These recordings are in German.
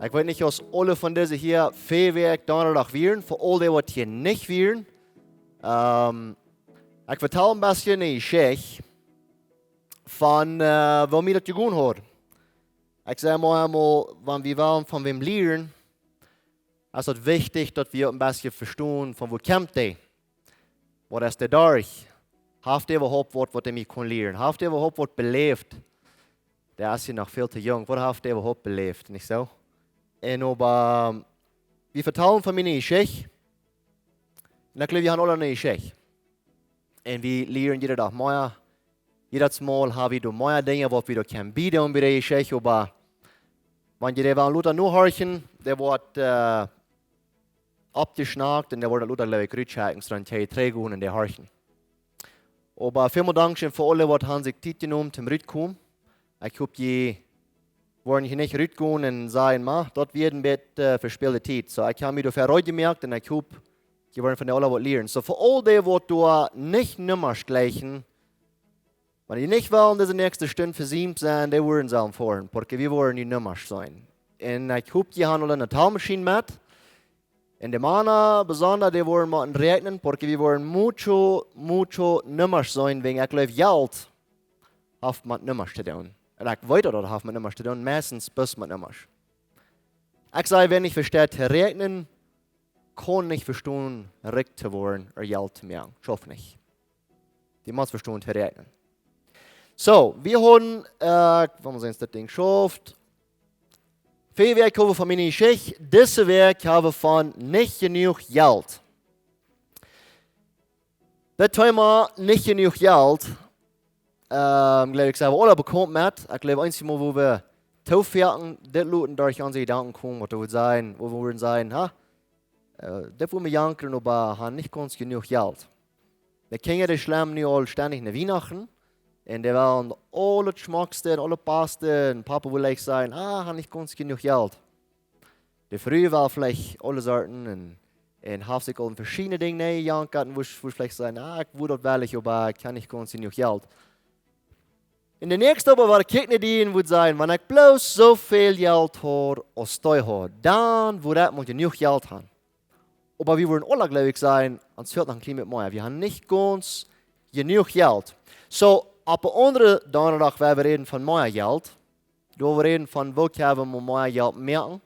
Ik weet niet of alle van deze hier Feestwerk donderdag vieren, voor al die wat hier niet vieren. Ik vertel een beetje een geschichte van wat mij dat gedaan had. Ik zei maar eenmaal, wanneer we willen van wem leren, is het wichtig dat we een beetje verstaan van wo komt hij. Wat is de dag? Heeft hij überhaupt wat hij mij kon leren? Heeft hij überhaupt wat beleefd? Der is hier nog veel te jong. Wat heeft hij überhaupt beleefd? Niet zo? En we vertellen van mijn geschichte. En ik geloof, we hebben alle een geschichte. En we leren iedere dag meer. Jedes Mal hebben we meer dingen wat we kunnen bieden bij de geschichte. Maar wanneer je wel Luther nu horen, der wordt abgeschnackt und der wordt Luther, glaube ich, rückschalten, dann 2-3 gehen in der Horchen. Aber vielen Dank für alle, die haben sich Zeit genommen zum Rückkommen. Ich hoffe, die wollen hier nicht rückgehen und sagen, dort werden wir verspielte Zeit. So, ich habe mich dafür heute gemerkt und ich hoffe, die wollen von der alle was lernen. So, für all die, die du nicht nimmer gleichen, wenn die nicht wollen, diese nächste Stunde versiemt sein, die wollen sie anfahren, porque wir wollen nicht nimmer sein. Und ich hoffe, die haben alle eine Talmaschine mit. Und die Männer, besonders, die wollen mal regnen, porque wir wollen mucho nimmer sein, wegen ich glaube, Jelt hat man nimmer zu tun. Und ich weiß, das hat man nimmer zu tun, meistens bis man nimmer. Ich sage, wenn ich verstehe, zu regnen, kann ich verstehen, recht zu werden, Jelt zu machen. Ich hoffe nicht. Die muss verstehen, zu regnen. So, wir haben, wenn wir das Ding schafft, 4 Werk haben wir von meiner Geschichte. Diese Werk haben wir von nicht genug Geld. Das Thema nicht genug Geld, glaube ich, haben wir alle bekommen mit. Ich glaube, einmal, wo wir Taufwerken, das Leuten durch unsere Gedanken kommen, was wir sagen, wo wir würden sagen, das wollen wir janken, aber haben nicht ganz genug Geld. Wir kennen die Schlemm nicht all ständig in Weihnachten. Und die waren alle Schmackste und alle Paste. Und Papa will ich sagen, habe nicht ganz genug Geld. Die früher war vielleicht alle Sorten und haben sich alle verschiedene Dinge gejankt, wo ich vielleicht sagen, ich will das wirklich, aber ich kann nicht ganz genug Geld. In der nächsten aber war die die würde sagen, wenn ich bloß so viel Geld habe, als du hast, dann würde ich genug Geld haben. Aber wir würden alle, glaube ich, sagen, ans hört noch ein bisschen mit mehr. Wir haben nicht ganz genug Geld. So, op een andere donderdag waar we reden van meer geld. Door we reden van wo kunnen we meer geld merken.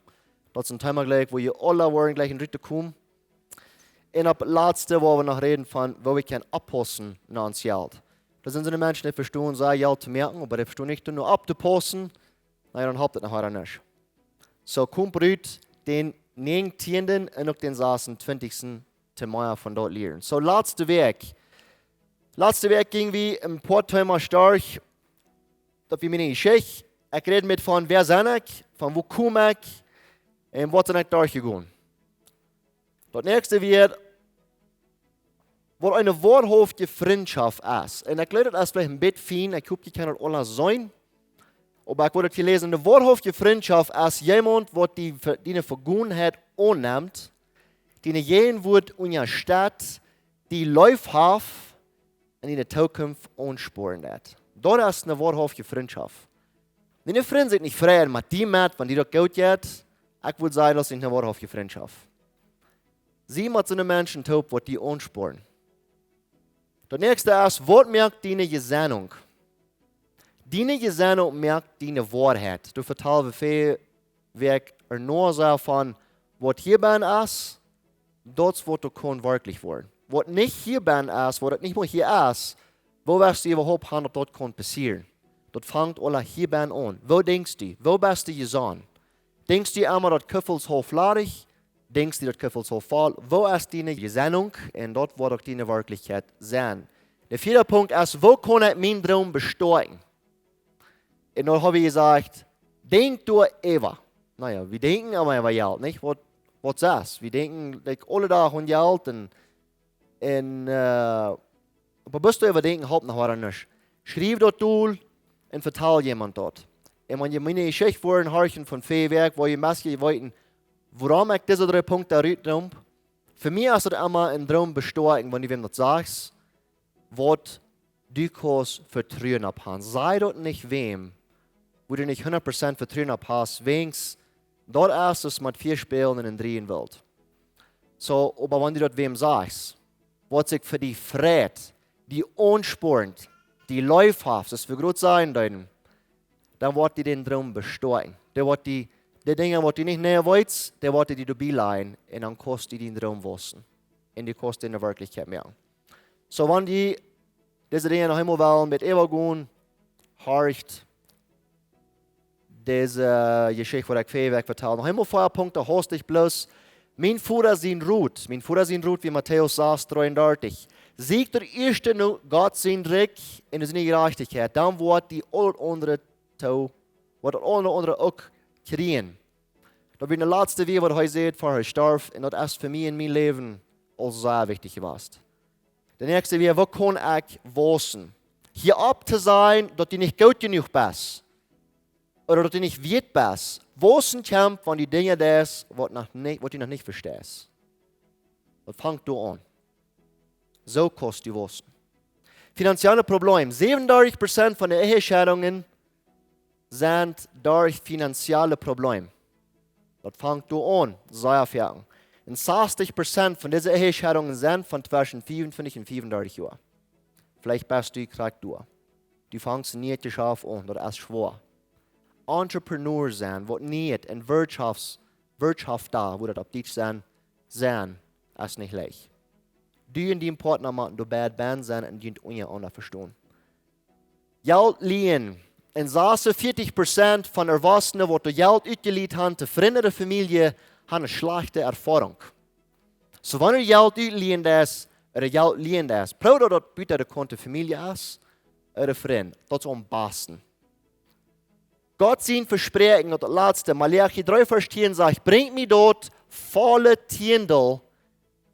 Dat is een thema gelijk waar je alle woorden gelijk in Ritte komen. En op het laatste waar we nog reden van wo we kunnen oppassen naar ons geld. Dat zijn de mensen die verstaan zijn geld te merken, maar die verstaan niet nur op te passen. Nou, dan helpt het nog harder niet. Zo komt eruit den 19e en ook den 26e te meer van dat leren. Zo, laatste week. Laatste week ging we een paar Thema stark. Dat we mijn geschichte. Ik rede met van wer zijn ik, van wo kom ik en wat ben ik daar gegaan. Dat nächste weer wat een wahrhaftige vriendschap is. En ik leer dat als vielleicht een beetje fijn. Ik hoop je kan het alles zijn. Maar ik wil het gelezen. Een wahrhaftige vriendschap is iemand wat die vergangenheid aanneemt. Die jeden wordt in je stad. Die läuft heeft. En in de toekomst aansporen dat. Dat is een wahrhaftige vriendschap. Mijn vrienden zijn niet vrij met die met, want die dat goed heeft. Ik wil zeggen, dat is een wahrhaftige vriendschap. Zie met zo'n mensen toe wat die aansporen. Dat nächste is, wat merkt die gezending? Die gezending merkt die waarheid. Du vertellen we veel werk er nur zo van, wat hier ben is, dat is wat er kan werkelijk worden. Wat niet hier ben is, wat het niet meer hier is, wo wirst du überhaupt haben, ob das kann passieren? Das fängt alle hier ben an. Wo denkst du? Wo bist du gesandt? Denkst du einmal, das Küffelshof ladig? Denkst du, das Küffelshof voll? Wo ist deine Gesendung? Und dort wird auch deine Wirklichkeit sein. Der 4. Punkt ist, wo kann ich meinen Traum bestehen? Und dann habe ich gesagt, denk du immer. Naja, wir denken aber über Geld, nicht? Was ist das? Wir denken alle Tage an Geld aber bist du überdenken, halt noch was nicht. Schreib das Tool und vertel jemand dort. Und wenn ihr meine Geschichte wollen, horchen von Feuerwerk, wo ihr Maske wollten, warum ich diese 3 Punkte erreicht. Für mich ist es immer ein Traum bestehen, wenn du wem das sagst, was du kannst vertrauen abhaben. Sei dort nicht wem, wo du nicht 100% vertrauen abhast, wenigstens Dort ist es mit 4 Spielen in 3 in Welt. So, aber wenn du dort wem sagst, was sich für die Fried, die unsporend, die läufhaft, das für gut sein, dann wird die den Traum bestehen. Der wird die Dinge, die nicht näher wollt, der wird die dabei leihen, und dann kostet die den Traum wissen. Und die kostet in der Wirklichkeit mehr. So, wenn die diese Dinge noch immer wollen, mit Ebergun, horcht, diese Geschichte, die ich vorweg vertelle, noch immer Feuerpunkte, hast dich bloß, mein Vater sein Ruht, wie Matthäus sagt, 33. Siegt der erste Gott sein Reich in seine Gerechtigkeit, dann wird die alle andere auch kriegen. Das wird der letzte Weg, was er sagt, vor er starb, und das ist für mich in meinem Leben auch sehr wichtig gewesen. Der nächste Weg, was kann ich wissen? Hier ab zu sein, dass du nicht gut genug bist. Oder dass du nicht wert bist. Wissen kommt von den Dingen, was du noch nicht verstehst. Das fängt du an. So kostet du Wissen. Finanzielle Probleme. 37% von den Ehescheidungen sind durch finanzielle Probleme. Das fängt du an, sehr fertig. Und 60% von diesen Ehescheidungen sind von zwischen 25 und 35 Jahren. Vielleicht bist du gerade durch. Du fängst nicht geschafft an, das ist schwer. Entrepreneur sein, was nicht in Wirtschaft da, wo das auf dich sein, ist nicht leicht. Du und dein Partner machen du bad band sein und die untereinander verstehen. Geld liehen. In 40% von Erwachsenen, die du Geld ausgeliehen haben, zu Freunden der Familie, haben eine schlechte Erfahrung. So, wenn du Geld ausliehen hast, oder Geld liehen hast, probier das bitte der Konto Familie ist, oder Freund, das ist am besten. Gott sein Versprechen, und das letzte, Malachi 3, Vers 10 sagt, bringt mir dort volle Tiendel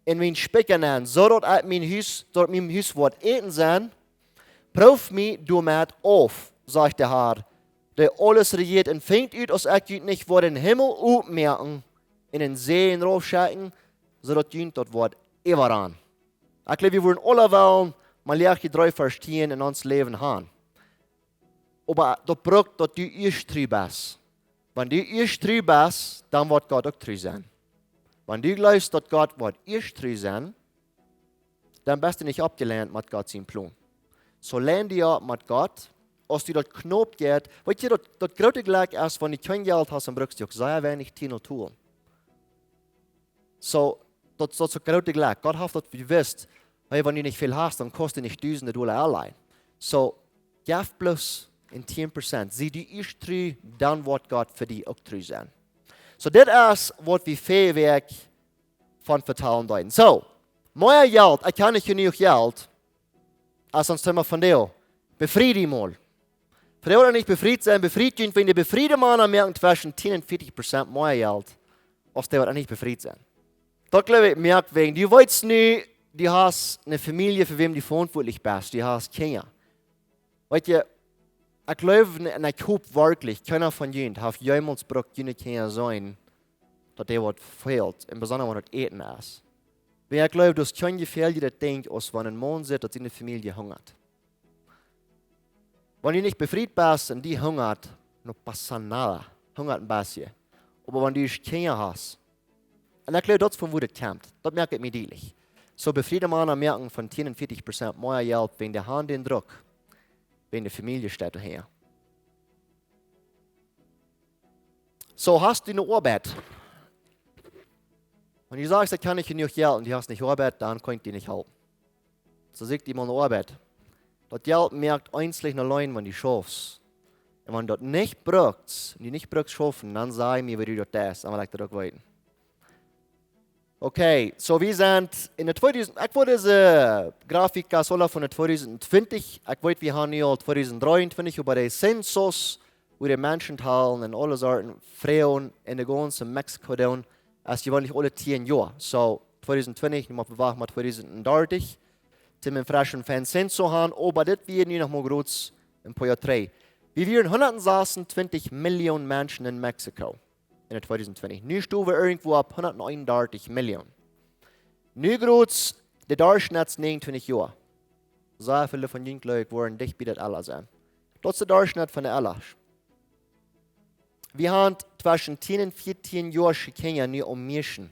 in mein Specken an, so dass mein Haus wird eten sein, prüf mich damit auf, sagt der Herr, der alles regiert und fängt ut, als ich nicht vor den Himmel aufmerken, in den See raufschauen, so dass du dort wird immer an. Ich glaube, wir wollen alle wollen, Malachi 3, Vers 10 in uns Leben haben. Aber das braucht, dass du erst treu bist. Wenn du erst treu bist, dann wird Gott auch treu sein. Wenn du glaubst, dass Gott wird erst treu sein, dann bist du nicht abgelehnt mit Gott seinem Plan. So lehn dich ab mit Gott, als du das Knopf geht. Weißt du, das große Glück ist, wenn du kein Geld hast, dann brauchst du auch sehr wenig Tino tun. So, das ist das große Glück. Gott hat das gewusst, hey, wenn du nicht viel hast, dann kostet nicht Tausende Dollar allein. So, gib bloß in 10%. Sieh die erst treu, dann wird Gott für dich auch treu sein. So, das ist, was wir fähig von vertalen deuten. So, mein Geld, ich kann nicht genug Geld, als uns Thema von dir. Befriede dich mal. Für die, die nicht befriedet sein, befriedet ihn, wenn die befriedete Männer merken zwischen 10 und 40% mehr Geld, als die, die nicht befriedet sind. Das glaube ich, merkt wegen, du weißt nicht, du hast eine Familie, für wem du verantwortlich bist, du hast Kinder. Weißt du, ich glaube, und ich hoffe wirklich, keiner von ihnen hat jemals braucht jene Kinder sein, dass der was fehlt, im Besonderen, wenn das Eten ist. Weil ich glaube, das ist kein Gefähl, der denkt, als wenn ein Mann sieht, dass seine Familie hungert. Wenn du nicht befriedet bist und die hungert, no pasa nada, hungert ein bisschen. Aber wenn du Kinder hast, und ich glaube, das ist von wo das kommt, das merke ich mir deutlich. So befriedete Männer merken von 10 und 40% mehr Geld, wenn der Hand den Druck, wenn die Familie steht daher. So hast du eine Arbeit. Wenn du sagst, ich kann nicht genug Geld und du hast nicht Arbeit, dann könnt ihr nicht helfen. So sagt jemand eine Arbeit. Das Geld merkt einzeln allein, wenn du schaffst. Und wenn du das nicht brauchst, und du nicht brauchst schaffen, dann sag mir, wie du das ist, dann will ich das auch weiter. Okay, so wir sind in der 2000, ich wollte diese Grafik von der 2020, ich wollte, wir haben hier 2023 über den Census, wo die Menschenzahl und alle Sorten Frauen in der ganzen Mexiko down, als gewöhnlich alle 10 Jahre. So 2020, wir machen mal 2030, zum einen frischen Census haben, aber das wird nicht noch mal groß in Poat 3. Wir wären 126 Millionen Menschen in Mexiko. In 2020. Nu stonden wir irgendwo ab 139 Millionen. Nu groß der Durchschnitt 29 Jahre. Sehr viele von den Leuten wollen dicht bei das Allah sein. Das ist der Durchschnitt von der Allah. Wir haben zwischen 10 und 14 Jahren Kinder nur um Menschen.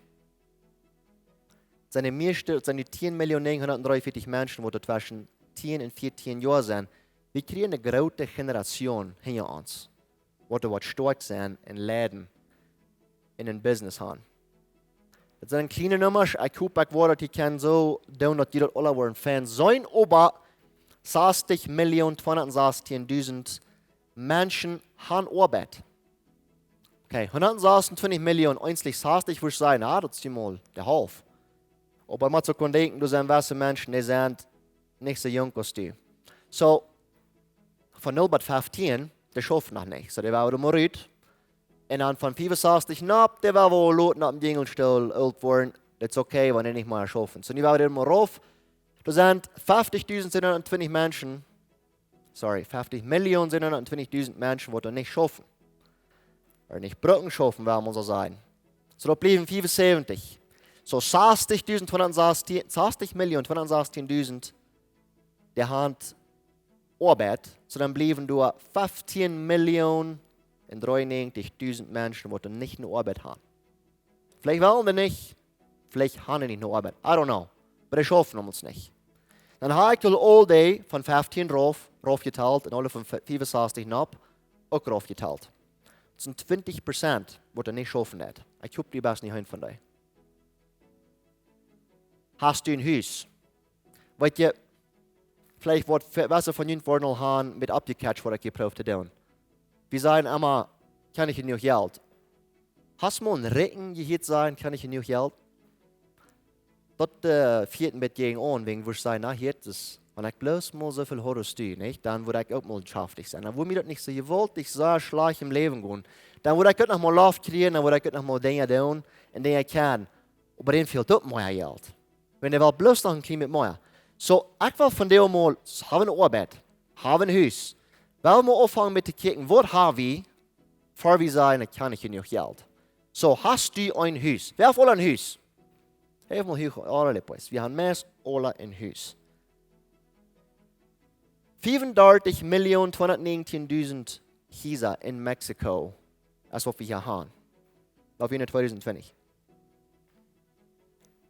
Seine 10.943 Menschen, die zwischen 10 und 14 Jahren sind. Wir kriegen eine große Generation hinter uns, die stark sind in Läden, in ein Business haben. Das sind kleine Nummern, ich gucke Worte, die können so tun, dass die dort alle waren Fans sein, aber 60.216.000 Menschen haben Arbeit. Okay, 126 Millionen, einzig 60 würde ich sagen, das ist mal der Half. Aber man muss denken, du sind weiße Menschen, die sind nicht so jung als du. So, von 0 bis 15, die schaffen noch nicht. So, die waren Morit. Und dann von 65, der war wohl laut nach dem Dingelstuhl alt worden. Das ist okay, wenn die nicht mehr schaffen. So, die waren immer rauf. Da sind 50.720 Menschen, 50.720.000 Menschen, die das nicht schaffen. Oder nicht Brücken schaffen, werden wir so sagen. So, da blieben 75. So, 60.216.000, die haben Arbeit. So, dann blieben nur 15.093.000 Menschen, die nicht eine Arbeit haben. Vielleicht wollen die nicht, vielleicht haben die nicht eine Arbeit. I don't know. Aber die schaffen uns nicht. Dann habe ich die all day von 15 raufgeteilt und alle von 65 ab auch raufgeteilt. Das sind 20%, die nicht schaffen. Ich habe die best nicht hin von dir. Hast du ein Haus? Weißt du, vielleicht wird Wasser von Ihnen worden haben mit abgecatcht, was ich gebraucht zu tun. Wir sagen immer, kann ich nicht Geld? Hast du mal einen Regen gehört sein, kann ich nicht Geld? Das vierten mit gegen an, wegen wo ich sage, na, hier ist, wenn ich bloß mal so viel Horror stehe, nicht, dann würde ich auch mal schaftig sein. Dann würde mir das nicht so gewollt, ich sah schlecht im Leben gehen. Dann würde ich auch noch mal Luft kriegen, dann würde ich auch noch mal Dinge tun, in denen ich kann. Aber dann fehlt auch mehr Geld. Wenn der will bloß noch ein Kind mit mehr. So, ich will von dem mal, haben eine Arbeit, haben ein Haus. Weil wir anfangen mit zu gucken, was haben wir, bevor wir sagen, ich kann nicht genug Geld. So, hast du ein Haus? Wer hat alle ein Haus? Even mal hier, alle Leute. Wir haben meist alle ein Haus. 34.219.000 Häuser in Mexiko, als was wir hier haben. Auf jeden 2020.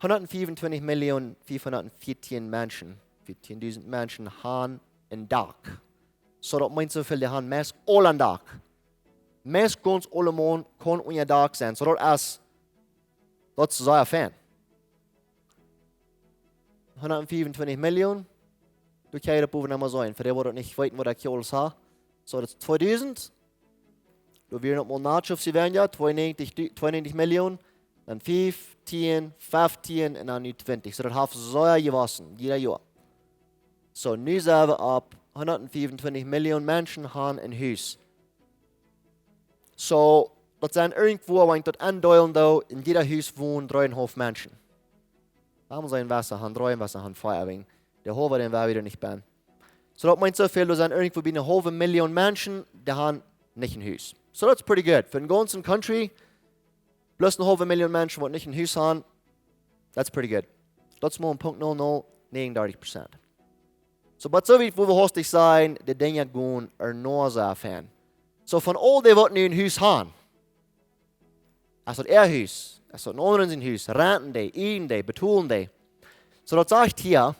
124.414 Menschen, 14.000 Menschen haben ein Dach. So, das meint so viel, die haben meist alle ein Dach. Meist ganz alle Mann kann unser Dach sein. So, das ist sehr fan. 124 Millionen, du kannst das Buch nicht mehr sein. Für die, die nicht wissen, was ich alles habe. So, das ist 2000. Du wirst noch mal nachschauen, sie werden ja 92 Millionen. Dann 5, 10, 15 und dann 20. So, das haben so gewassen, jeder Jahr. So, nun sind wir ab 124 Millionen Menschen haben ein Haus. So, das sind irgendwo, wenn ich das andeulen, in jeder Haus wohnen 3,5 Menschen. Da haben sie ein Wasser, haben 3 Wasser, haben 4 wegen. Der Halve, den wir wieder nicht bin. So, das meint so viel, da sind irgendwo eine 500.000 Menschen, die haben nicht ein Haus. So, das ist pretty good. Für den ganzen Country, plus eine 500.000 Menschen, die nicht ein Haus haben, that's pretty good. Das ist mal ein Punkt 0,039%. So, aber so wie wo wir hostig sein, die Dinge gehen, nur so fan. So, von all die, die ein Haus haben, also ihr Haus, also ein anderes Haus, renten die, ehen die, betoolen die. So, das sagt hier,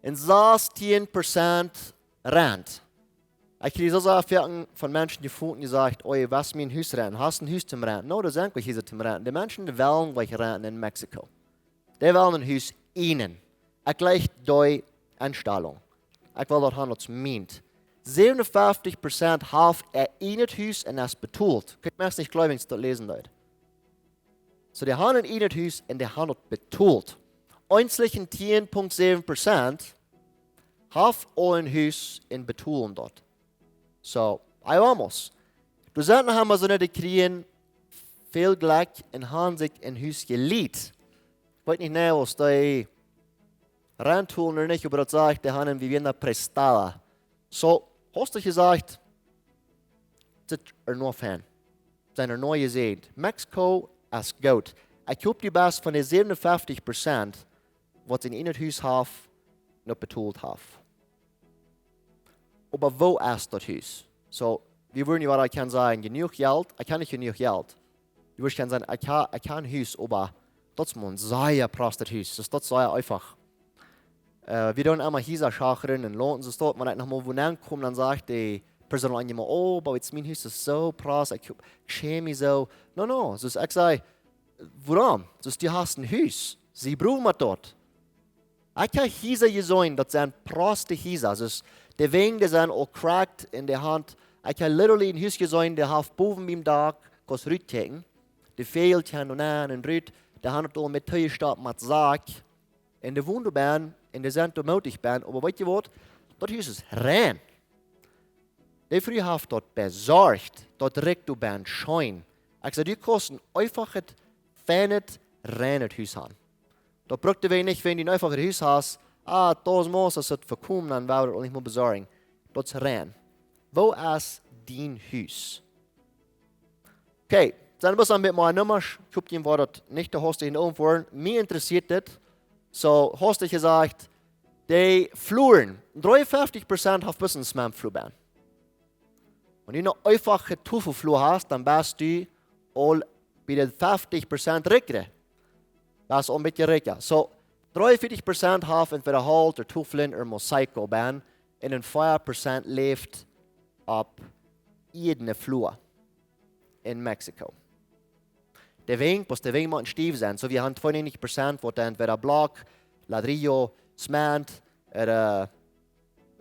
in 16% Rent. Ich kriege so Erfahrungen von Menschen, die fuhren, die sagen, oh, was mir ein Haus renten? Hast du ein Haus zum Renten? No, das ist eigentlich hier zum Renten. Die Menschen, die wollen gleich renten in Mexiko. Die wollen ein Haus ihnen. Ich gleich die Einstellung. Ich will dort haben, was meint. 57% haben ein Haus und das betont. Ich kann mir nicht glauben, wenn ich das lesen würde. So, die haben ein Haus und die haben das betont. Einzlichen 10,7% haben ein Haus in Betulen dort. So, ahí vamos. Du sagst, haben wir so eine, die kriegen viel Glück und haben sich ein Haus geliebt. Ich weiß nicht genau, was die reintun oder nicht, aber das sagt, die haben Vivienda prestada. So, hast du gesagt, das ist nur Fan. Das ist neu gesehen. Mexiko ist gut. Ich glaube, die Best von den 57%, was in einem Haus haben, noch betont haben. Aber wo ist das Haus? So, wir würden ja, ich kann sagen, genug Geld, ich kann nicht genug Geld. Du würdest sagen, ich kann ein Haus, aber das ist ein sehr prostet Haus. Das ist sehr einfach. Wir tun immer hier schauen und lohnen sich dort, wenn ich nochmal wo ankomme, dann sagt die Person an jemand, oh, aber jetzt mein Haus ist so prost, ich schäme mich so. No, dus ich sage, warum? Dus du hast ein Haus, sie brauchen wir dort. Ich kann hier sein, das sind proste Häuser. Dus die Wände sind auch cracked in der Hand. Ich kann literally ein Haus sein, der hat boven beim Dach, kann rüttchen. Die fehlt hin und an und rütt. Der hat auch mit Teuerstadt mit Sack. In der Wunderbahn, in der Sentomotigbahn. Aber weißt du was? Das Haus ist rein. Die früher haben dort besorgt, dort direkt du Bahn schein. Ich sage, die kosten einfach ein feines, reines Haus haben. Da braucht ihr nicht, wenn du einfach ein Haus hast, das muss es verkommen, dann wird es nicht mehr besorgen. Das ist rein. Wo ist dein Haus? Okay, dann muss man mit meiner Nummer, ich habe den Wort nicht, da hast du ihn irgendwo, mir interessiert das. So, hast du gesagt, die Fluren, 53% haben bisschen Smam-Flur. Wenn du noch einfache Tuffelflur hast, dann bist du all bei den 50% Rückgrat. Das ist ein bisschen reicher. So, 43% haben entweder Halt oder Tuffeln oder Mosaiko-Bahn und 4% lebt auf jedem Flur in Mexiko. Der Weg muss stief sein. So, wir haben 92%, wo dann entweder Block, Ladrillo, Cement oder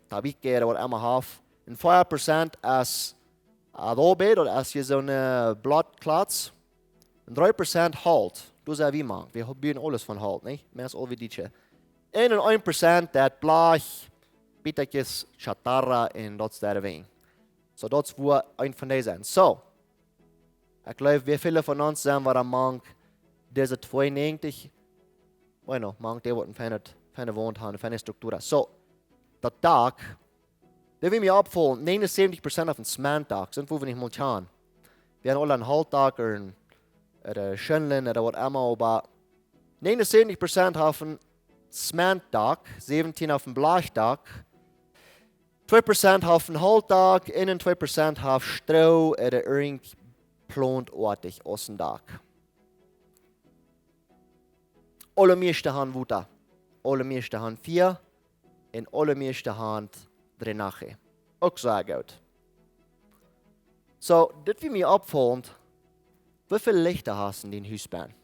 Tabique oder was immer haben. Und 4% ist Adobe oder ist hier so eine Blattklotz. Und 3% Halt. Du sagst wie man. Wir haben alles von Halt, nicht? Mehr als all wie die. Und 1% das Blech, Bitterkes, Chatarra und das ist der Weg. So, das wird ein von denen sein. So, ich glaube, wie viele von uns sind, was man diese 92, bueno, man, die wird eine Wohnt haben, eine Struktur. So, der Tag, der will mir abfallen, 79% auf dem Cement-Tag, sind wo wir nicht momentan. Wir haben alle einen Halttag oder Schönlen oder was immer, aber 79% auf dem Cement-Tag, 17% auf dem Blechtag, 2% auf dem Halttag, innen 2% auf Stroh oder irgend plantartig Außentag. Alle meisten haben Wuta, alle meisten haben 4 und alle meisten haben 3 nachher. Auch sehr gut. So, das wie mir abfällt, wie viele Lichter hast du in den Hausbahn?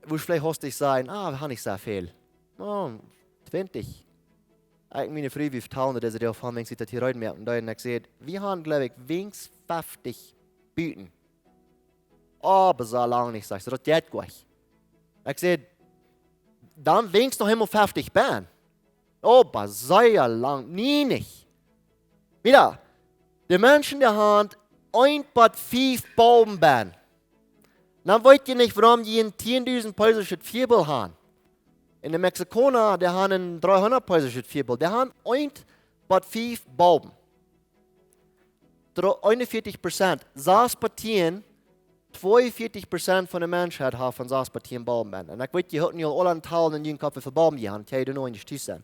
Wo ich vielleicht hast dich sagen, wir haben nicht so viel. 20. Ich meine Frau, wie viele dass sie auf haben, wenn sie das hier rein merken. Und dann gesagt, wir haben, glaube ich, wenigstens 50 Büten. Aber so lange nicht, sagst du, das geht gut. Ich sage, dann wenigstens noch immer 50 Bahn. Aber sehr lang, nie nicht. Wieder, die Menschen, die haben 1,5 Baum. Dann wollt ihr nicht, warum die in 10.000 Peso Vierbel haben. In den Mexikaner, die haben 300 Peso Vierbel. Die haben 1,5 Baum. 41%. Saaspartien, 42% von der Menschheit haben von Saaspartien Baum. Und ich weiß, die hatten ja alle einen Teil in den Kopf für Baum, die haben, die noch nicht sein.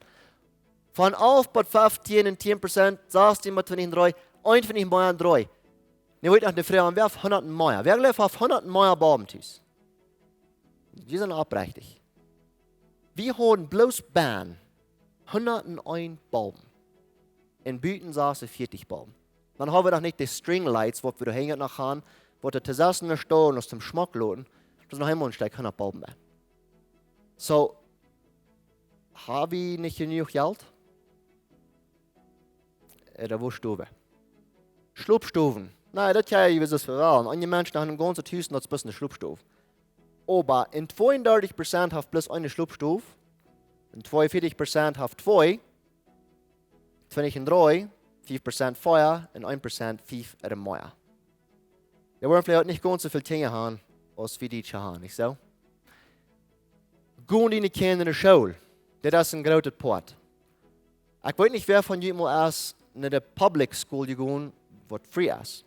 Von 11 bis 15 und 10% saß die mit von den 3, ein von den Bäuern 3. Ich weiß nicht, die Frau, wer auf 100 Meier? Wer glaubt auf 100 Meier Baumtis? Die sind abrechtig. Wir haben bloß Bahn 101 Baum. In Büten saßen 40 Baum. Dann haben wir noch nicht die Stringlights, wo wir da hängen nach haben, wo die zusammen stehen aus dem Schmuck laden. Das ist noch einmal ein Stück 100 Baum mehr. So, habe ich nicht genug Geld? Oder wo stehen wir? Schlupfstufen. Nein, das kann ich das verraten. Einige Menschen haben im ganzen Haus noch ein bisschen Schlupfstufe. Aber in 32% haben bloß eine Schlupfstufe, in 42% haben 2, 3, 5% Feuer und 1% 5 oder mehr. Wir wollen vielleicht nicht ganz so viele Dinge haben, als wie die haben, nicht so? Gehen die Kinder in der Schule, das ist ein großer Poat. Ich weiß nicht, wer von euch mal erst in der Public School gehen, was free ist.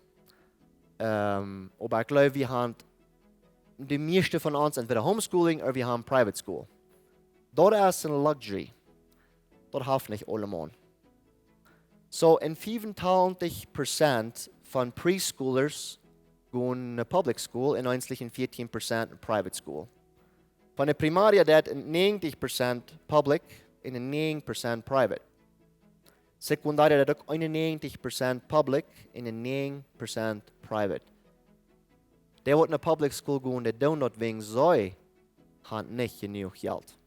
Aber ich glaube, wir haben die meisten von uns entweder Homeschooling oder wir haben Private School. Das ist ein Luxury. Das hilft nicht alle Mann. So, in 25% von Preschoolers gehen in Public School und einzig in 14% in Private School. Von der Primaria dat in 90% Public und in 9% Private. Sekundaria dat ook 91% Public und in 9% Private. Der wat in Public School gehen, der doen dat wegen zij han nicht genug Geld.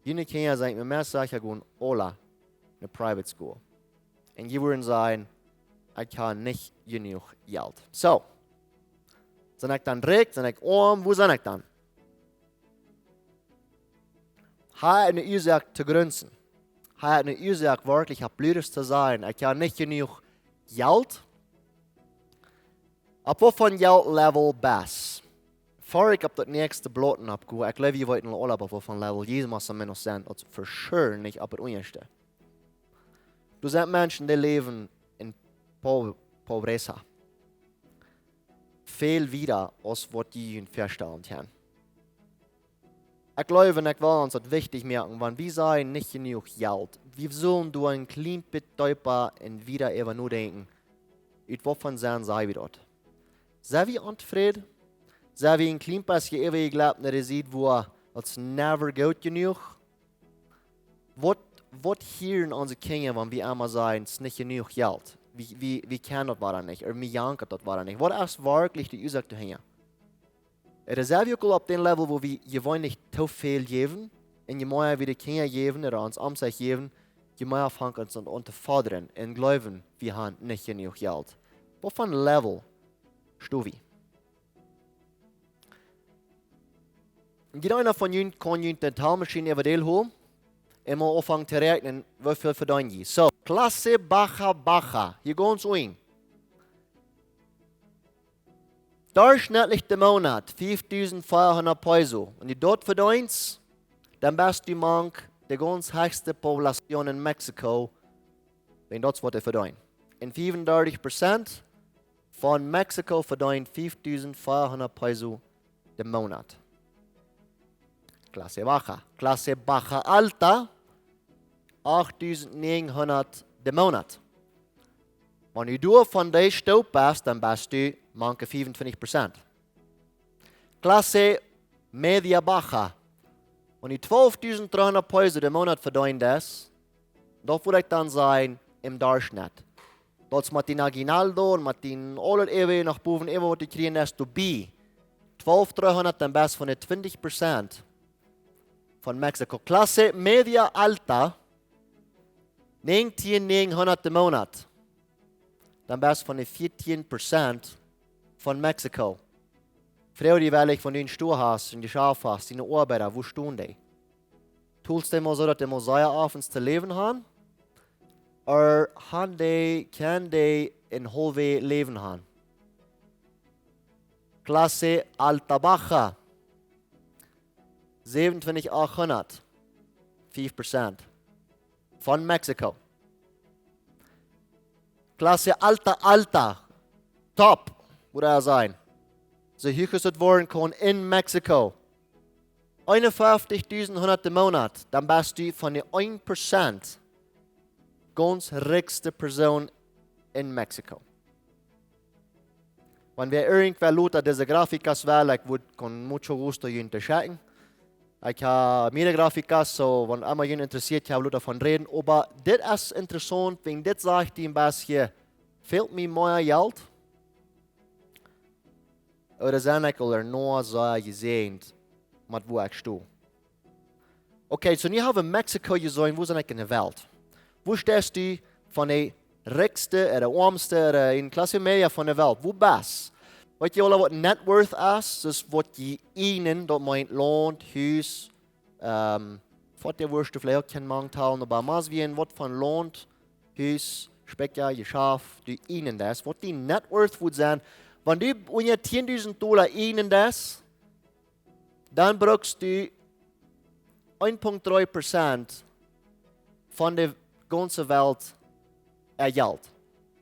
Jullie kunnen ja zeggen, meer zeggen gewoon Ola in Private School. En je würden sagen, ich habe nicht genug Geld. So, sind ich dann reich, sind ich arm, wo sind ich dann? Habe eine Ursache zu grünzen. Habe eine Ursache wirklich blödes zu sein. Ich habe nicht genug Geld. Ab wovon Geld-Level best? Bevor ich auf das nächste Bloten abgehe, ich glaube, ihr wollt noch alle auf wovon Level Jesus muss zumindest sein, also für sure nicht auf das Unterste. Du sind Menschen, die leben in Pobreza. Viel wieder, als was die feststellen haben. Ich glaube, und ich will uns das wichtig merken, wenn wir sagen, nicht genug Geld, wir sollen durch ein kleines bisschen tiefer und wieder eben nur denken, wovon sind sie dort? Sind wir unzufrieden? Sind wir ein kleines bisschen ewig geglaubt, dass ihr seht, wo es never gut genug? Was hören unsere Kinder, wenn wir einmal sagen, es ist nicht genug Geld? Wir kennen das war nicht, oder wir janken das war nicht. Was ist wirklich die Ursache dahinter? Es ist auch auf dem Level, wo wir wollen nicht zu viel geben, und je mehr wir die Kinder geben, oder uns Amtszeit geben, je mehr fangen uns an zu fordern und glauben, wir haben nicht genug Geld. Wovon Level stehen wir? Jeder einer von Ihnen kann eine Talmaschine eventuell holen, immer anfangen zu rechnen, wie viel verdienen Sie. So, Klasse Bacha. Hier gehen wir rein. Durchschnittlich der Monat 5.400 Peso. Und die dort verdienst, dann bist du mank der ganz höchste Population in Mexiko, wenn das was verdient. Und 35% von Mexiko verdient 5.400 Peso im Monat. Klasse Baja. Klasse Baja Alta, 8.900 im Monat. Wenn du von der Staub bist, dann bist du manche 25%. Klasse Media Baja. Wenn du 12.300 Peso im Monat verdienst, das würde ich dann sein im Durchschnitt. Das mit den Aguinaldo und mit den alle Ewe nach boven Ewe, was du kriegen hast, du bei 12.300 dann bist von den 20% von Mexiko. Klasse Media Alta, 19.900 im Monat. Dann bist du von den 14% von Mexiko. Frau, die weil ich von den Stuhl hast und die Schafe hast, die Arbeiter, wo stehen die? Tust du immer so, dass die Mosaier abends zu leben haben? Oder kann die in halbe Leben haben? Klasse Alta Baja, 27.800, 5% von Mexiko. Klasse Alta, top, würde er sein. So hoch ist es worden kann in Mexiko. 51.100 im Monat, dann bist du von den 1% ganz reichste Person in Mexiko. Wenn wir irgendwer Leute diese Grafikas wählen, ich würde con mucho gusto jenen schicken. Ich habe mehrere Grafikas, so wenn einmal jemand interessiert, ich habe Leute davon reden. Aber das ist interessant, wenn das sagt, ein bisschen, fehlt mir mehr Geld? Oder sind ich nur so gesehen, mit wo ich stehe? Okay, so wir haben Mexiko gesehen, wo sind ich in der Welt? Wo stehst du von der reichsten oder armsten oder in Klasse mehr von der Welt? Wo bist du? Weet je wel wat net worth is? Dus wat je ihnen, dat meint Land, Huis, wat der Wurst vielleicht kann man teilen, aber was wie ein Wort von Land, Huis, Specker, je Schaf, die ihnen das, was die net worth would sein, wenn du unter $10.000 ihnen das, dann brauchst du 1,3% von der ganzen Welt Geld.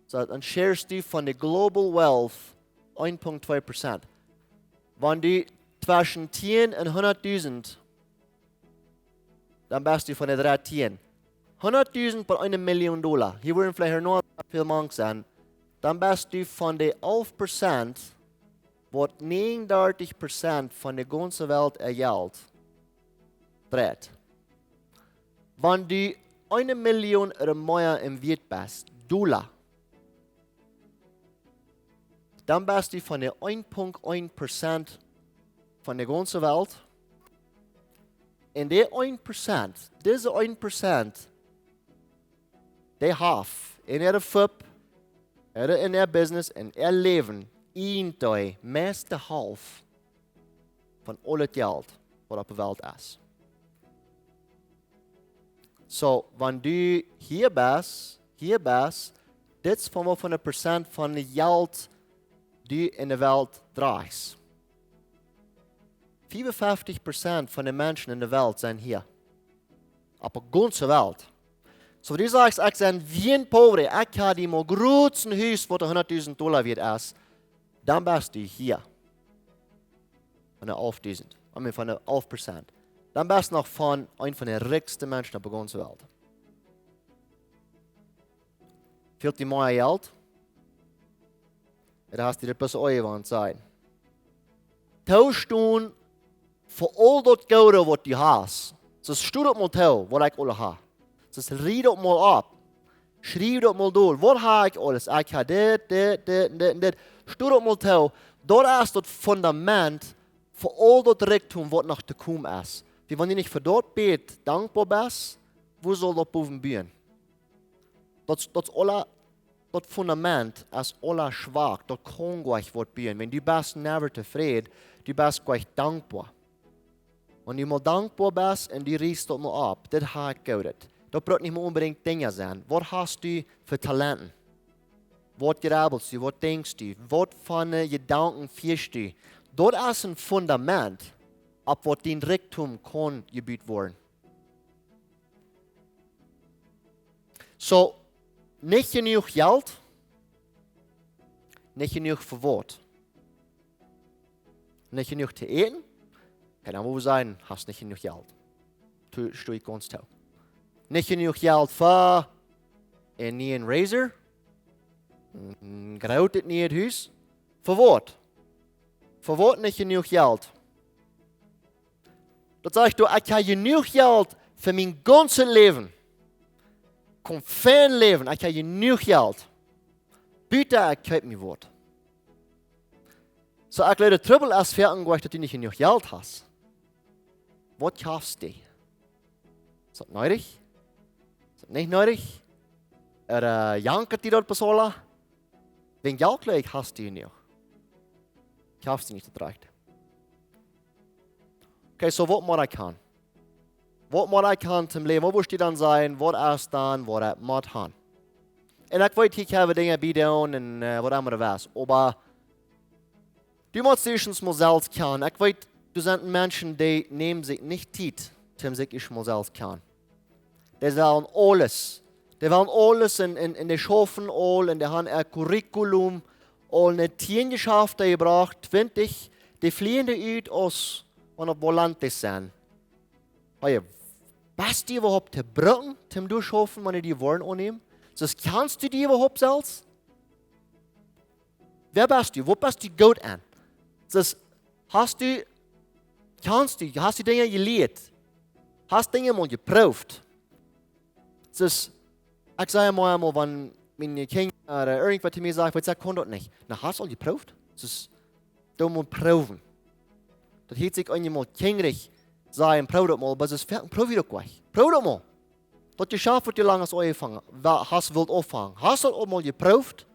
So, dann sharest du von der Global Wealth 1,2%. Wenn du zwischen 10 und 100.000, dann bist du von der 13. 100.000 bei $1 Million. Hier würden vielleicht noch viel Mann sein. Dann bist du von den 11%, was 39% von der ganzen Welt erhält, dreht. Wenn du 1 Million oder mehr im Wert bist, $, dann bist du von der 1,1% von der ganzen Welt. Und der 1%, diese 1%, die haben in ihrer FIP, oder in ihr Business, in ihr Leben, die meiste half von all het Geld, was op de Welt ist. So, wenn du hier bist, das ist von wovon der Prozent von dem Geld, die in der Welt drehst. 55% von den Menschen in der Welt sind hier. Auf der ganzen Welt. So, du sagst, ich bin wie ein Pobre, ich habe die mal größten Haus, was $100.000 wird ist, dann bist du hier. Von der 11.000. Von der 11%. Dann bist du noch von einem von den reichsten Menschen auf der ganzen Welt. Fehlt dir mehr Geld? Da hast du dir etwas Euwand sein. Tausch du für all das Geld, was du hast. So, stell das mal tau, was ich alles habe. So, ried das mal ab. Schreib das mal durch. Was habe ich alles? Ich habe das. Stell das mal tau. Das ist das Fundament für all das Reichtum, was noch zu kommen ist. Wie wenn du nicht für das Bet dankbar bist, wo soll das boven bieren? Das Fundament ist alles schwach. Das kann gleich was bieren. Wenn du bist never zufrieden, du bist gleich dankbar. Wenn du mal dankbar bist und du riechst das mal ab, das habe ich gehört. Das braucht nicht mehr unbedingt Dinge sein. Was hast du für Talenten? Was grabbelst du? Was denkst du? Was von Gedanken führst du? Das ist ein Fundament, ab was dein Reichtum kann gebiet werden. So, nicht genug Geld, nicht genug für Wort. Nicht genug zu eten, kann auch sein, hast nicht genug Geld. Tu ich ganz toll. Nicht genug Geld für einen Razor, grautet nie het Haus. Für Wort. Für Wort nicht genug Geld. Das sagst du, ich habe genug Geld für mein ganzes Leben. Kom fijn leven, ik heb genoeg geld. Bitte, ik heb mijn woord. So, ik leid de trouble als verden, dat je niet genoeg geld hast. Wat kaufst du? Is dat nodig? Is dat niet nodig? Jankert die dat besola? Wenn geld leid hast du niet. Kaufst du niet het recht. Okay, so wat moet ik gaan? Wat moet ik gaan zum leven? Wat moet je dan zijn? Wat is dan wat ik moet gaan? En ik weet, ik heb dingen bij doen en wat andere was. Maar du musst erstens mal selbst kennen. Ich weiß, du sind Menschen, die nehmen sich nicht Zeit, um sich ich mal selbst kennen. Die wollen alles. Die wollen alles in der Schaffen, all, in der haben ein Curriculum, all eine Tiengeschaft gebracht, 20, die fliehen uit aus und auf Volante sind. Hey, was die überhaupt zu brücken, zum Durchschaffen, wenn die die wollen annehmen? Das kannst du die überhaupt selbst? Wer bist du? Wo bist du gut an? Das hast du Dinge gelehrt, hast Dinge mal geprüft. Das, ich sage mal, wenn meine Kinder oder irgendwas zu mir sagen, ich kann das nicht. Na, hast du all geprüft? Das, du musst prüfen. Das hält sich einmal kindlich sagen, prüf das mal, aber das prüf ich doch gleich. Prüf das mal. Das geschafft wird, wie lange es angefangen hast, wilt auffangen. Hast du das auch mal geprüft?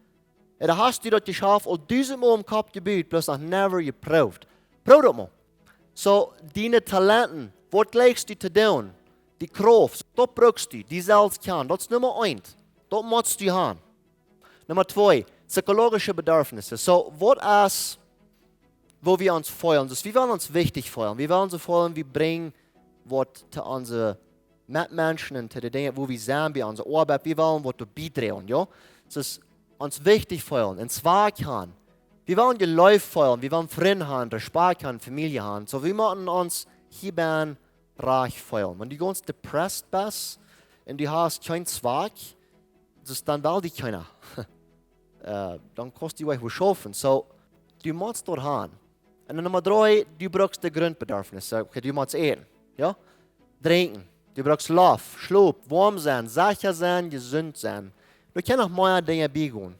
Oder hast du das geschafft, all diese Mal im Kopf gebiet, bloß noch never geprüft. Prüf das mal. So, deine Talenten, was legst du zu tun? Die Kraft, das brauchst du, die selbst kann. Das ist Nummer 1. Das musst du haben. Nummer 2, psychologische Bedürfnisse. So, was ist, wo wir uns fühlen? Wir wollen uns wichtig fühlen. Wir wollen uns fühlen, wir bringen was zu unseren Mitmenschen und zu den Dingen, wo wir sind, bei unserer Arbeit. Wir wollen was beitragen, ja? Das uns wichtig fühlen, und zwar kann. Wir wollen Geläuf fühlen, wir wollen Freunde haben, Respekt haben, Familie haben. So, wir müssen uns hier reich fühlen. Wenn du ganz depressed bist, und du hast keinen Zweig, dus dann will die keiner. Dann kostet die euch was schaffen. So, du musst dort haben. Und dann Nummer 3, du brauchst die Grundbedürfnisse. Okay, du musst essen, ja? Trinken. Du brauchst Schlaf, Schlaf, warm sein, sicher sein, gesund sein. Du kannst noch mehr Dinge beigehen.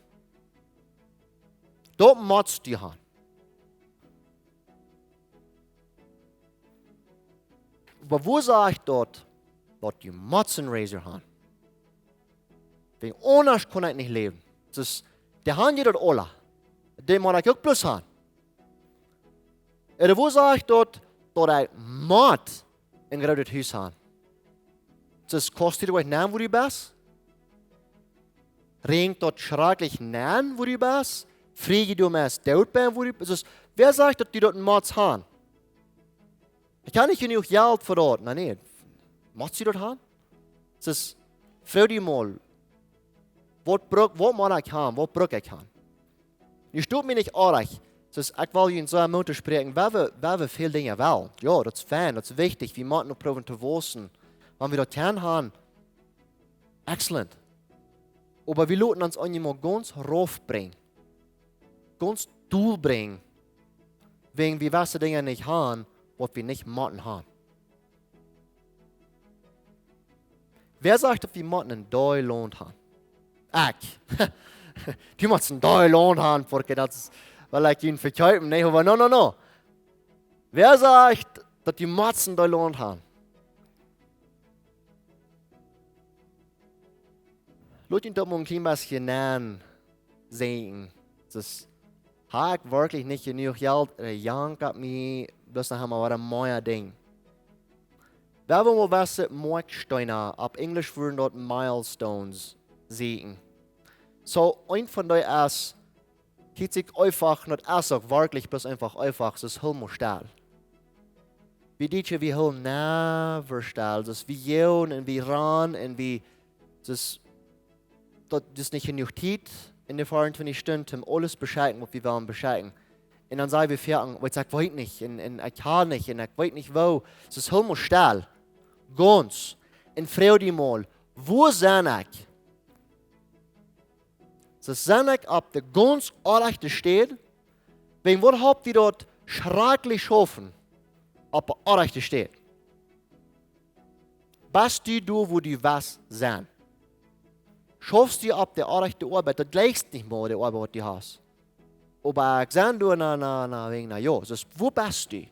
Dort musst du haben. Aber wo sage ich dort, dass du musst einen Razor haben? Wegen ohne kann ich nicht leben. Das ist, der haben die dort alle. Den muss ich auch bloß haben. Oder wo sage ich dort, dass ich muss ein großes Haus haben? Das kostet euch nicht, wo du bist. Regnet dort schrecklich nicht, wo du bist. Friege du mir dort bist, wo du bist. Wer sagt, dass du dort einen Mord haben? Ich kann nicht genug Geld für dort. Nein, musst du dort haben? Das ist, freu dich mal, was muss ich haben, was brauche ich haben? Je stört mich nicht euch. Dus ik wil je in zo'n moeten spreken. We hebben veel dingen wel. Ja, dat is fijn, dat is wichtig. We moeten nog proberen te wissen. Wenn wir das haben, excellent. Aber wir lassen uns auch nicht mal ganz raufbringen. Ganz durchbringen. Wegen wir gewisse Dinge nicht haben, was wir nicht machen haben. Wer sagt, dass wir einen Lohn haben? Ich. Du musst einen Lohn haben, weil ich ihn verkaufen. Nee, aber no. Wer sagt, dass die einen Lohn haben? Lass uns doch mal ein klein bisschen sehen. Das habe ich wirklich nicht genug Geld. Jankt mich, das haben wir ein neues Ding. Wer will mal was Meilensteine, auf Englisch würden dort Milestones sehen. So, ein von euch ist, geht sich einfach, nicht erst auch wirklich, bloß einfach, das ist Hilmostal. Wie die wie Hilm never das ist wie Jon und wie Ran und wie, das ist nicht genug Zeit in den 24 Stunden, um alles bescheiden, was wir wollen bescheiden. Und dann sagen wir fertig, weil ich weiß nicht, und ich kann nicht, und ich weiß nicht wo. Das ist Hilmostal. Ganz. Und freu dich mal, wo sind ich? Das sind ich auf der ganz rechten steht, wegen was habt ihr dort schrecklich schaffen, auf der rechten steht. Bist du, wo du was sind? Schaffst du auf der rechten Arbeit, das gleichst nicht mehr, die Arbeit, die du hast. Aber ich sage du, ja, das ist, wo bist du?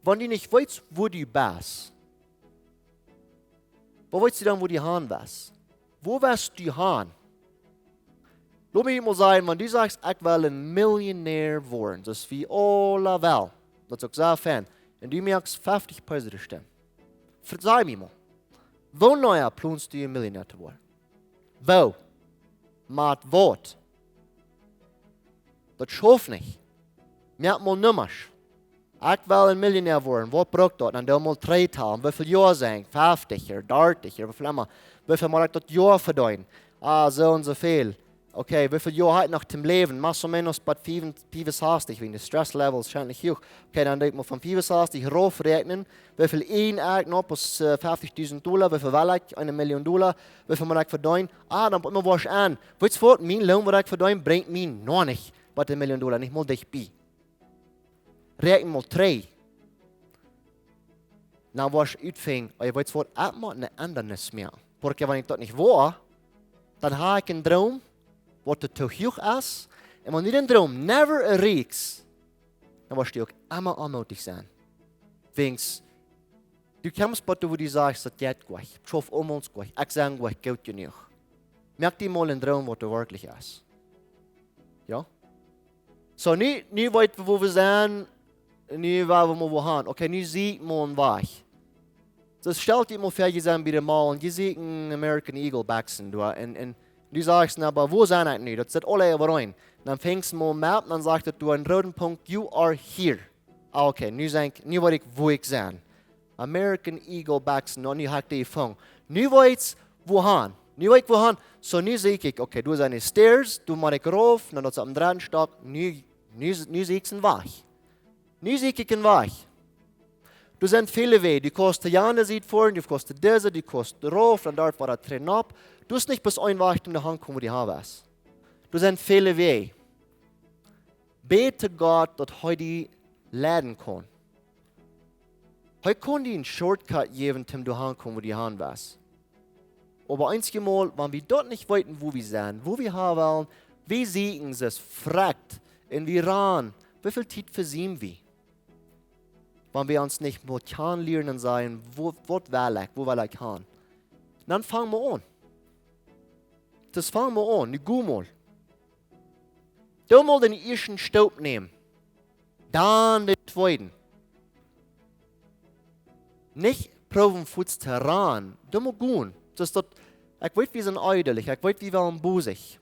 Wenn du nicht weißt, wo du bist, wo weißt du dann, wo du hin bist? Wo wirst du hin? Lass mich mal sagen, wenn du sagst, ich will ein Millionär werden, das ist wie alle Welt, das ist auch sehr fan, und du merkst 50% stimmen. Verzeih mir mal, wo neuer planst du ein Millionär zu werden? Wo? Mit was? Das schafft nicht. Merk mal Nummers. Ich will ein Millionär werden, was braucht das? Dann do mal 3 Tage, wie viele Jahre sein? 50 oder 30 oder wie viel muss ich das Jahr verdienen? So und so viel. Okay, wie viele Jahre hat noch zum Leben? Más o menos bei 65, wegen des Stresslevels scheint hoch. Okay, dann denkt man von 65 raufrechnen. Wie viel ich noch bis $50.000, wie viel will ich? $1 Million, wie viel muss ich verdienen? Dann immer was an. Weißt du was? Mein Lohn, was ich verdiene, bringt mich noch nicht bei $1 Million, nicht mal dich bei. Rechnen mal 3. Dann was ich utfing, weißt du was? Ich mache eine Ändernis mehr. Porque wenn ich das nicht war, dann habe ich einen Traum, was zu hoch ist. Und wenn du den Traum never erreichst, dann wirst du auch immer anmutig sein. Wings, du kommst bei dir, wo du sagst, das geht gut. Ich schaffe uns gut. Ich sage gut, geht genug. Merk dir mal einen Traum, was du wirklich ist. Ja? So, nie weit, wo wir sind, nie wo wir haben. Okay, nie sieht man was. Das stellt dir mal vor, ihr seid wieder mal und ihr seht einen American Eagle wachsen. Und du sagst, aber wo sind ich nicht? Das sind alle überein. Dann fängst du mal Map und dann sagt du einen roten Punkt, you are here. Okay, nu weiß ich, wo ich bin. American Eagle wachsen und nu hat die gefangen. Nu weiß wo han. Nu weiß wo han. So nu sehe ich, okay, du sind die Stairs, du mach ich rauf, dann ist am dritten Stock, nu sehe ich einen Weg. Nu sehe ich einen Weg. Du sind viele Wege. Du kannst die Jahre sieht vor, du kannst diese, du kannst rauf, dann dort war der Train ab. Du hast nicht bis ein Weicht in der Hand kommen, wo die Haare ist. Du sind viele Wege. Bete Gott, dass heute die leiden kann. Heute kann die einen Shortcut geben, um du hinkommen, wo die Hand ist. Aber einzige Mal, wenn wir dort nicht weiten, wo wir sind, wo wir haben wollen, wie sehen sie es, fragt, in wie ran, wie viel Zeit versieben wir? Wenn wir uns nicht mit kann lernen sein, wo will ich kann. Dann fangen wir an. Das fangen wir an, nicht gut mal. Du mal den ersten Staub nehmen. Dann den zweiten. Nicht proben Fuß heran. Du musst gehen. Ich weiß, wir sind eidelig, ich weiß, wir sind busig.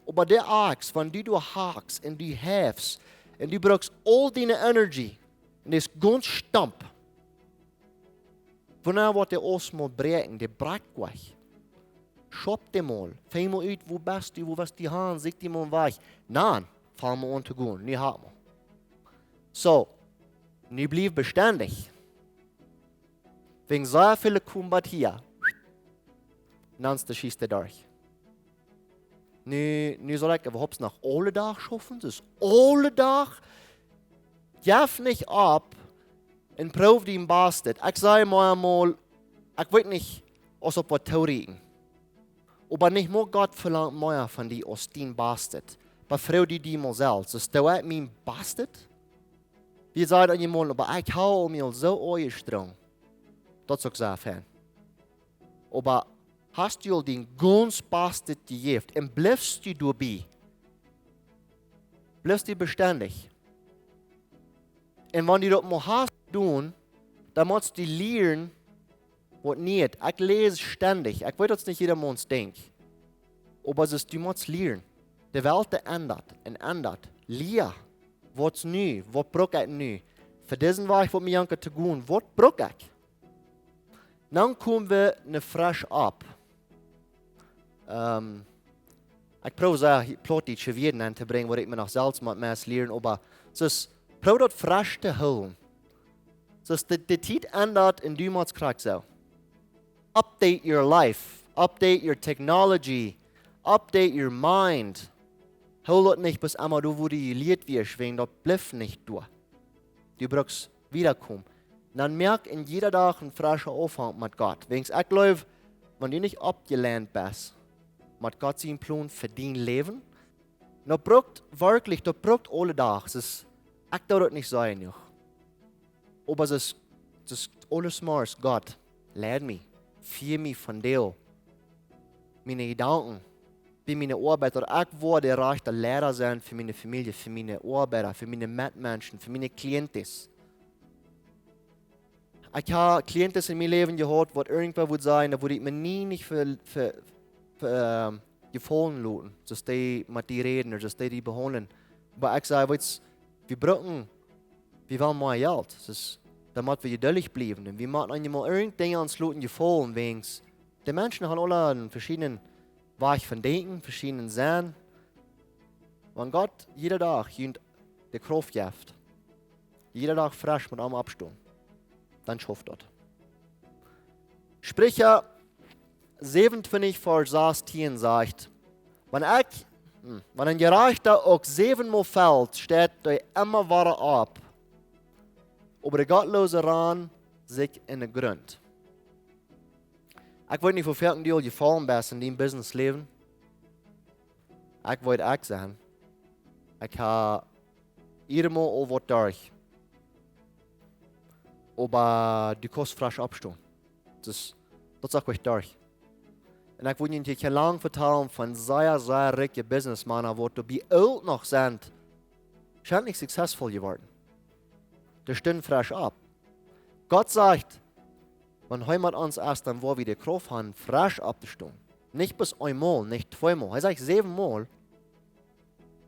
Aber der Axt, wenn du hakst und du hilfst und du brauchst all deine Energie und das ist ganz stamp. Wanneer wird der Osmo breken, der breckt gleich. Schop dir mal, fang mal uit, wo bist du, wo wirst du hin, sag dir mal weg. Nein, fangen wir an zu gehen, nicht haben wir. So, nie blieb beständig. Wegen so viele Kumbat hier. Nannst du schießt durch. Nu soll ich überhaupt nach alle Tag schaffen. Das ist alle Tag. Jaff nicht ab und prob die im Bastet. Ich sage mal, ich weiß nicht, was ob wir theorien. Aber nicht nur Gott verlangt mehr von die aus den Bastet. Aber Frau die mal selbst. Das ist mein Bastet. Wie sagt an jemand, aber ich hau mir so euer streng. Das ist auch sehr fan. Aber hast du den ganz Bastet gegeben und bleibst du dabei? Bleibst du beständig? Und wenn du das mal hast tun, dann musst du lernen, was nicht. Ich lese ständig. Ich weiß, dass nicht jeder Mensch denkt. Aber es ist, du musst lernen. Die Welt ändert und ändert. Lehr. Was neu? Was brauche ich neu? Für diesen Weg, was mir zu tun, was brauche ich? Dann kommen wir eine frisch ab. Ich probeer so plotische Wieden aan te brengen, waar ik me nog zelfs moet mes leren, aber dus probeer dat frisch te houden. Dus de tijd ändert en du moet krijgen zo. Update your life, update your technology, update your mind. Hou dat niet bis einmal du, wo du geliert wirst, wegen dat blijft nicht durch. Du brauchst wiederkommen. Dann merk in jeder Tag ein frischer Aufwand mit Gott. Wegen ich glaube, wenn du nicht abgelernt bist, mit Gott seinen Plan für dein Leben, dann braucht wirklich, das braucht alle Tag. Ich darf das nicht sagen. Aber es ist alles mal Gott. Lehr mich, führ mich von dir. Meine Gedanken, bei meiner Arbeit, oder ich werde erreicht, der Lehrer sein für meine Familie, für meine Arbeiter, für meine Mitmenschen, für meine Klienten. Ich habe Klienten in meinem Leben gehabt, die irgendwann wird sein, wo ich mir nie nicht gefallen lassen, dass die mit die reden, dass die behandeln. Aber ich sage, wir wollen mehr Geld. Damit wir geduldig bleiben. Und wir machen einmal irgendeine ans Leuten gefallen, wegen die Menschen haben alle einen verschiedenen Weg von Denken, verschiedenen Sinn. Wenn Gott jeden Tag die Kraft gibt, jeden Tag frisch mit einem Abstand, dann schafft das. Sprecher 27 Vers 16 sagt, wenn ein Gerechter auch 7-mal fällt, steht er immer wieder ab. Aber der Gottlose ran sich in den Grund. Ich weiß nicht, wofür du gefallen bist in deinem Businessleben. Ich wollte auch sagen, ich habe jedem Mal auch was durch. Aber du kannst frisch abstehen. Das sag ich durch. Und ich wollte dir lang vertellen von sehr, sehr reichen Businessmännern, die bei alt noch sind, scheint nicht successful geworden. Die stehen frisch ab. Gott sagt, wenn jemand uns erst dann war, wie die Kraft haben, frisch abzustehen. Nicht bis einmal, nicht zweimal. Er sagt 7-mal.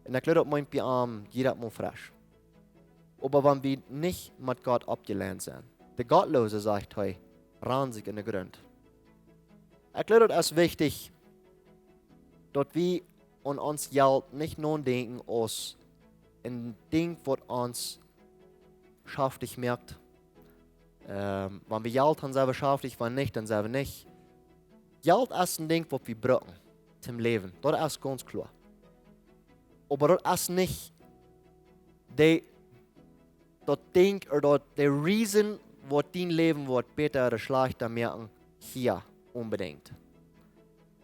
Und ich glaube, das meint bei jeder Mal frisch. Aber wenn wir nicht mit Gott abgelernt sind, der Gottlose sagt, hey, ran sich in den Grund. Ich glaube, das ist wichtig, dass wir an uns Geld nicht nur denken, als ein Ding, was uns schafft, merkt. Wenn wir Geld haben, sind wir schafflich, wenn nicht, dann sind wir nicht. Geld ist ein Ding, was wir brauchen zum Leben. Das ist ganz klar. Aber das ist nicht das Ding oder der Reason, was dein Leben wird besser oder schlechter merken, hier unbedingt.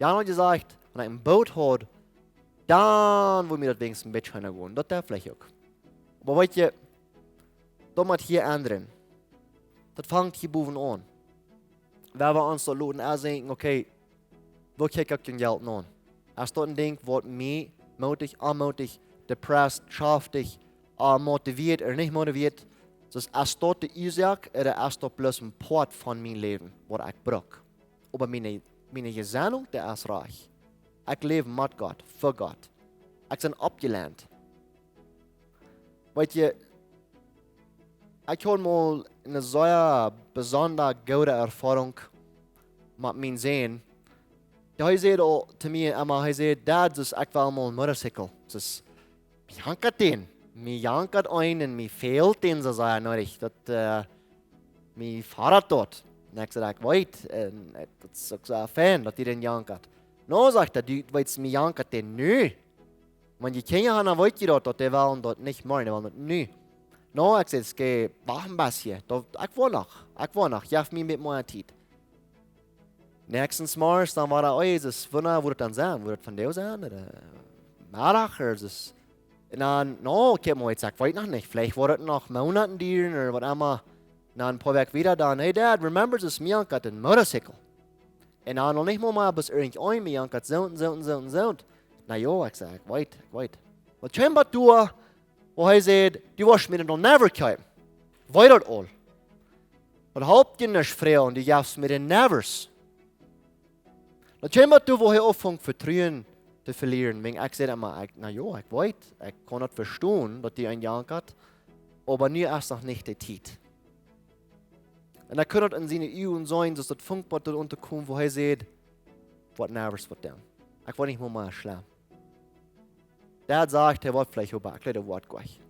Jan hat gesagt, wenn ich ein Boot habe, dann will mir das wenigstens ein bisschen gehen. Das darf vielleicht auch. Aber weißt du, da muss hier ändern. Das fängt hier oben an. Wenn wir uns da lassen, denken, okay, wo kriege ich kein Geld an? Ist das ein Ding, was mich mutig, unmutig, depressed, schaftig, motiviert oder nicht motiviert? Das ist das die Ursache oder ist das bloß ein Part von meinem Leben, was ich brauche? Aber meine Gesinnung, der ist reich. Ich lebe mit Gott, für Gott. Ich bin abgelehnt. Weißt du, ich habe mal eine sehr besondere gute Erfahrung mit meinem Sehen. Er sagt zu mir immer, er sagt, Dad, ich will mal ein Motorcycle. Ich jankert den. Mir jankert ein und mir fehlt den, so sei er neulich. Mir Fahrrad dort. Und ich sage, ich weiß, das ist so ein Fan, dass die den jankert. No, sagt er, du weißt, mir jankert den, nö. Wenn die Kinder haben, dann wollt ihr dort, die wollen dort nicht machen, die wollen dort nö. No, ich sage, es geht ein bisschen. Ich will noch, ich habe mich mit meiner Zeit. Nächstens Mal, dann war da, oi, das Wunder, wo das dann sein, wo das von dir sein, oder Marach, oder das. Und dann, no, ich habe mir gesagt, weiß noch nicht, vielleicht wurde es noch Monaten dienen, oder was immer. Und dann ein paar Wochen wieder dann, hey Dad, remember this, mir hat ein Motorcycle. Und dann noch nicht mal bis irgendein, mir hat so und so und so und so. Na ja, ich sage, wait. Was scheinbar du, wo er sagt, du wirst mir noch never kommen. Weit das all. Und haupt ihr nicht frei und du gibst mir den Nevers. Na scheinbar du, wo er anfängt, Vertrauen zu verlieren. Wenn ich sage immer, na ja, ich weiß, ich kann nicht verstehen, dass die ein Jahr hat, aber nie erst noch nicht die Zeit. Und er kann in seine Augen sein, dass das Funkbot dort unterkommt, wo er sagt, was Nevers wird denn. Ich will nicht mal schlimm. Der sagt, er wird vielleicht auch ein kleines Wort gleich.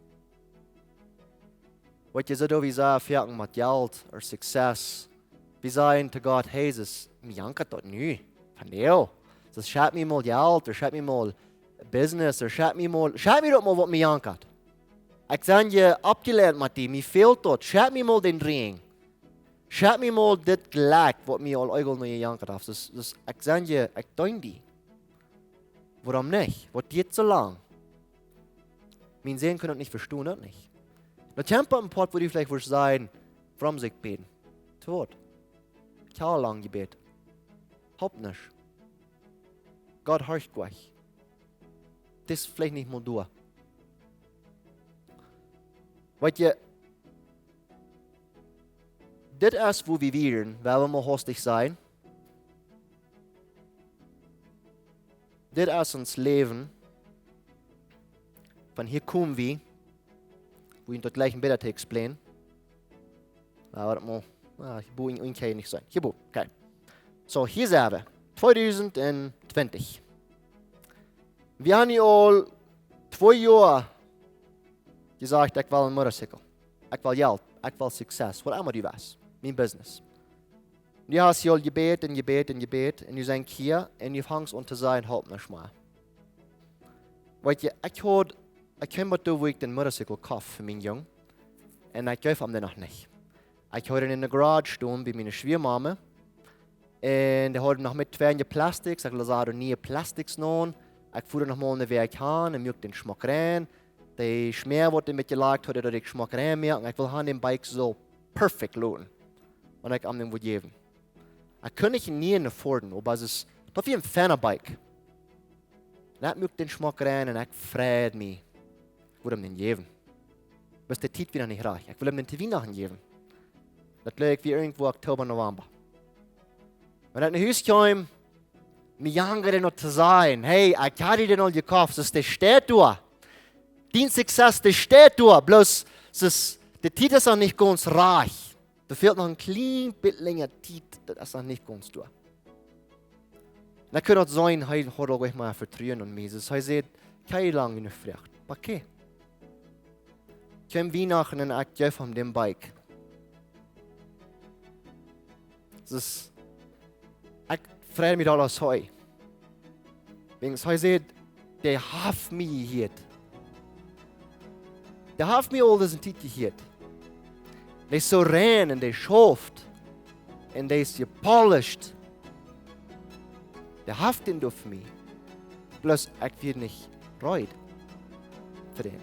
Wat je zo wie zei, verken met geld of succes. Wir sagen zu Gott, hey, das mir jankert dort nie. Von dir. Das schreibt mir mal Geld, oder schreibt mir mal Business, oder schreibt mir dort mal, was mir jankert. Ich sage dir, abgelehnt mit dir, mir fehlt dort. Schreibt mir mal den Ring. Schreibt mir mal das Glück, was mir all Eugel noch jankert hat. Ich sage dir, ich danke dir. Warum nicht? Was geht so lang? Mein Sehen können nicht verstehen, das nicht. Na, tempo ein Part, wo die vielleicht würdest sagen, warum sich beten? Tot. Kein lang Gebet. Haupt nicht. Gott hört gleich. Das ist vielleicht nicht mal du. Weißt du, das ist, wo wir wären, wenn wir mal hostig sein. Das ist uns Leben. Von hier kommen wir. Wo ich das gleich ein bisschen zu explain. Aber mal, ich will ihn nicht sein. Hier, okay. So, hier sind wir. 2020. Wir haben ja all 2 Jahre gesagt, ich will ein Motorcycle. Ich will Geld. Ich will Success. Was immer du weißt. Mein Business. Und du hast ja gebeten. Und du sagst hier. Und du fängst an zu sagen, halt nicht mal. Weißt du, ich habe mir wo ich den Motorcycle gekauft für meinen Jungen. Und ich kaufe ihn noch nicht. Ich habe ihn in der Garage stehen bei meiner Schwiegermama. Und er hat noch mit 2 Plastik. Ich lasse nie Plastik noch. Ich fuhre noch mal eine Weg an und möchte den Geschmack rein. Der Schmier, den ich mitgelegt habe, den Geschmack rein merken. Ich will den Bike so perfekt laden. Und ich ihm den geben. Ich kann ihn nie afforden, aber es ist wie ein Fan-Bike. Und ich möchte den Geschmack rein und ich freue mich. Ich will ihm den geben. Bis der Zeit wieder nicht reicht. Ich will ihm den TV nachher geben. Das liegt wie irgendwo Oktober, November. Wenn ich nach Hause komme, mir jagen noch zu sagen, hey, ich habe den all gekauft, das steht da. Dein Success, das steht da. Bloß, der Zeit ist noch nicht ganz reich. Da fehlt noch ein klein bisschen länger Zeit, das ist noch nicht ganz da. Dann kann es sein, hey, hat auch mal Vertrauen an mich. Das heißt, ich habe lange nicht gefragt. Okay. Ich komme Weihnachten und ich gebe ihm den Bike. Dus ik vrees me alles hoi. Wings hij zegt, they have me hier. They have me all deze tijd hier. They so rein en they schoft. En they is gepolished. They have den door me. Plus, ik word niet reut. Voor den.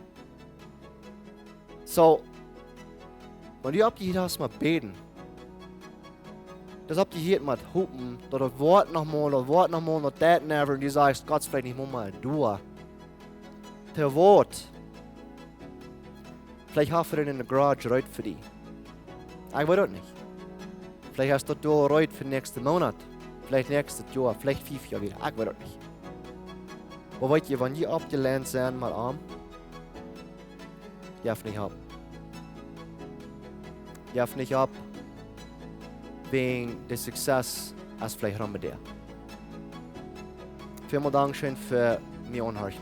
So, wenn du ab die hier hast mal beten. Das habt ihr hier mal hupen, das Wort nochmal, noch das never, und du sagst, Gott, vielleicht nicht mal du. Der Wort. Vielleicht hast du den in der Garage reut für die. Ich weiß auch nicht. Vielleicht hast du reut für den nächsten Monat. Vielleicht nächstes Jahr, vielleicht 5 Jahre wieder. Ich weiß auch nicht. Aber weißt ihr, wenn die abgelernt sind, mal arm, darf nicht ab. Darf nicht ab. Wegen des Success als vielleicht ran mit dir. Vielen Dank schön für mir anhören.